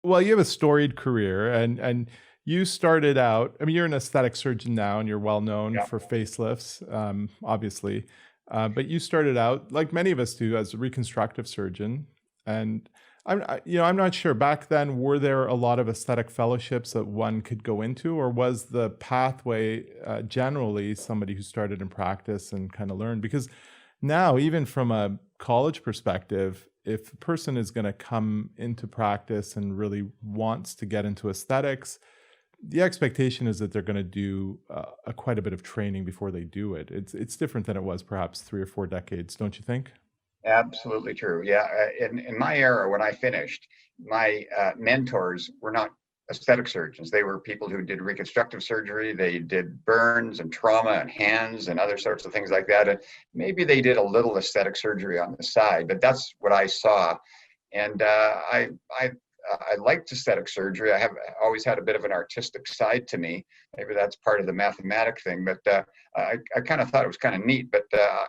well, you have a storied career, and you started out. I mean, you're an aesthetic surgeon now, and you're well known Yeah. for facelifts, obviously. But you started out, like many of us do, as a reconstructive surgeon. And I'm not sure. Back then, were there a lot of aesthetic fellowships that one could go into, or was the pathway generally somebody who started in practice and kind of learned? Because now, even from a college perspective, if a person is going to come into practice and really wants to get into aesthetics, the expectation is that they're going to do quite a bit of training before they do it. It's different than it was perhaps 3 or 4 decades, don't you think? Absolutely true. Yeah. In my era, when I finished, my mentors were not aesthetic surgeons. They were people who did reconstructive surgery. They did burns and trauma and hands and other sorts of things like that. And maybe they did a little aesthetic surgery on the side, but that's what I saw. And I liked aesthetic surgery. I have always had a bit of an artistic side to me. Maybe that's part of the mathematic thing, but I kind of thought it was kind of neat. But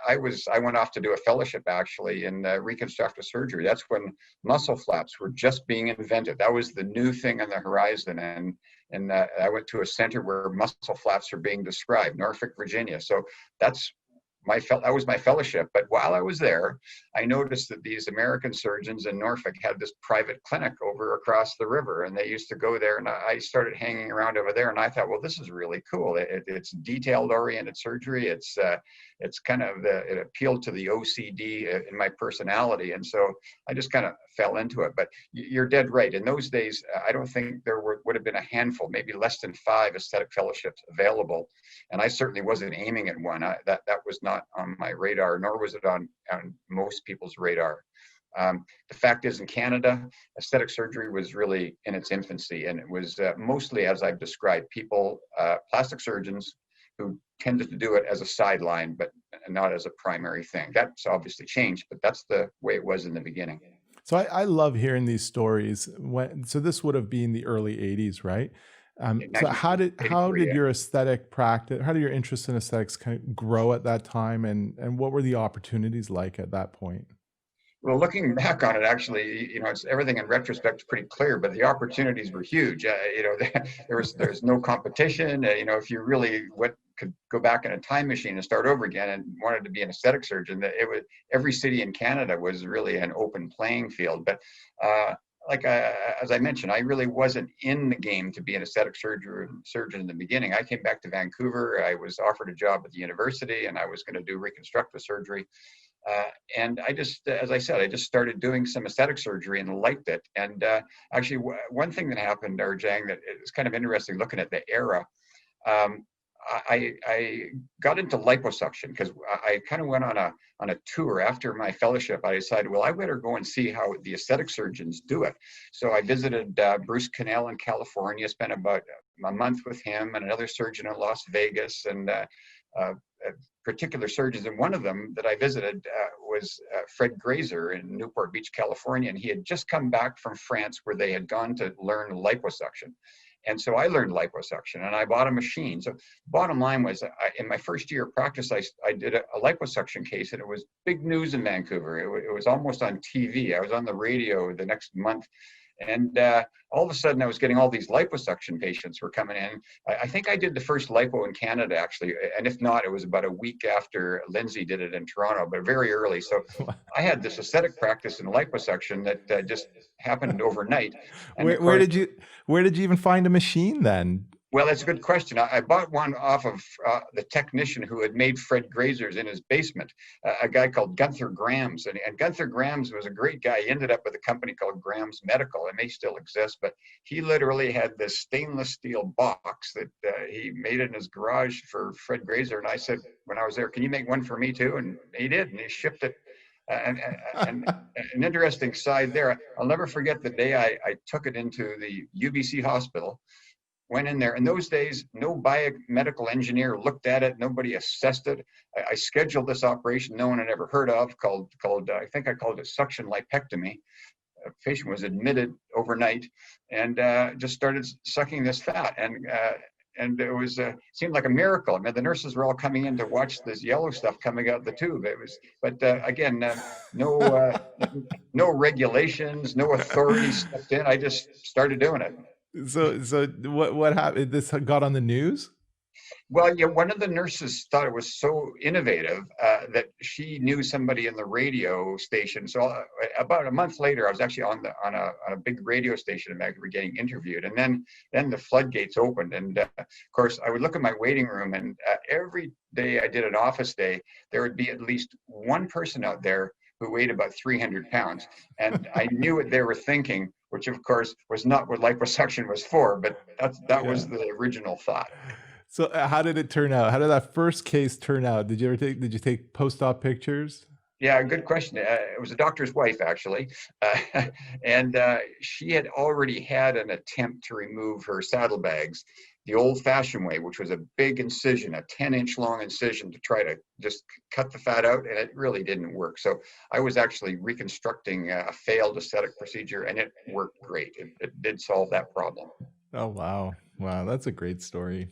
I went off to do a fellowship actually in reconstructive surgery. That's when muscle flaps were just being invented. That was the new thing on the horizon, and I went to a center where muscle flaps are being described, Norfolk, Virginia. So that's that was my fellowship. But while I was there, I noticed that these American surgeons in Norfolk had this private clinic over across the river, and they used to go there. And I started hanging around over there, and I thought, well, this is really cool. It's detailed oriented surgery. It's kind of it appealed to the OCD in my personality, and so I just kind of fell into it. But you're dead right. In those days, I don't think there would have been a handful, maybe less than 5 aesthetic fellowships available, and I certainly wasn't aiming at one. That was not on my radar, nor was it on most people's radar. The fact is, in Canada, aesthetic surgery was really in its infancy, and it was mostly, as I've described, people, plastic surgeons who tended to do it as a sideline, but not as a primary thing. That's obviously changed, but that's the way it was in the beginning. So I love hearing these stories. So this would have been the early '80s, right? In So how 1983, did yeah. your aesthetic practice, how did your interest in aesthetics kind of grow at that time, and what were the opportunities like at that point? Well, looking back on it, actually, it's everything in retrospect is pretty clear, but the opportunities were huge. There's no competition. If you really could go back in a time machine and start over again and wanted to be an aesthetic surgeon, that it was every city in Canada was really an open playing field. But as I mentioned, I really wasn't in the game to be an aesthetic surgeon in the beginning. I came back to Vancouver. I was offered a job at the university, and I was going to do reconstructive surgery. And I just, as I said, I just started doing some aesthetic surgery and liked it. And actually, one thing that happened, Arjang, that is kind of interesting looking at the era. Um, I got into liposuction because I kind of went on a tour after my fellowship. I decided, well, I better go and see how the aesthetic surgeons do it. So I visited Bruce Cannell in California, spent about a month with him and another surgeon in Las Vegas, and particular surgeons. And one of them that I visited was Fred Grazer in Newport Beach, California. And he had just come back from France where they had gone to learn liposuction. And so I learned liposuction and I bought a machine. So bottom line was, in my first year of practice, I did a liposuction case, and it was big news in Vancouver. It was almost on TV. I was on the radio the next month. And all of a sudden, I was getting all these liposuction patients were coming in. I think I did the first lipo in Canada, actually. And if not, it was about a week after Lindsay did it in Toronto, but very early. So I had this aesthetic practice in liposuction that just happened overnight. And of Where where course, did you where did you even find a machine then? well, that's a good question. I bought one off of the technician who had made Fred Grazer's in his basement, a guy called Gunther Grams. And Gunther Grams was a great guy. He ended up with a company called Grams Medical, and they still exist. But he literally had this stainless steel box that he made in his garage for Fred Grazer. And I said, when I was there, can you make one for me too? And he did, and he shipped it. And an interesting side there, I'll never forget the day I took it into the UBC hospital. Went in there. In those days, no biomedical engineer looked at it. Nobody assessed it. I scheduled this operation no one had ever heard of called I think I called it suction lipectomy. A patient was admitted overnight and just started sucking this fat. And and it was seemed like a miracle. I mean, the nurses were all coming in to watch this yellow stuff coming out the tube. It was, but again, no no regulations, no authority stepped in. I just started doing it. So what happened? This got on the news? Well, yeah, one of the nurses thought it was so innovative that she knew somebody in the radio station. So about a month later, I was actually on a big radio station in Vancouver getting interviewed, and then the floodgates opened. And of course, I would look at my waiting room, and every day I did an office day, there would be at least one person out there who weighed about 300 pounds, and I knew what they were thinking, which of course was not what liposuction was for, but that Yeah. was the original thought. So how did it turn out? How did that first case turn out? Did you take post-op pictures? Yeah, good question. It was a doctor's wife, actually. And she had already had an attempt to remove her saddlebags the old fashioned way, which was a big incision, a 10-inch long incision to try to just cut the fat out. And it really didn't work. So I was actually reconstructing a failed aesthetic procedure, and it worked great. It did solve that problem. Oh, wow. Wow, that's a great story.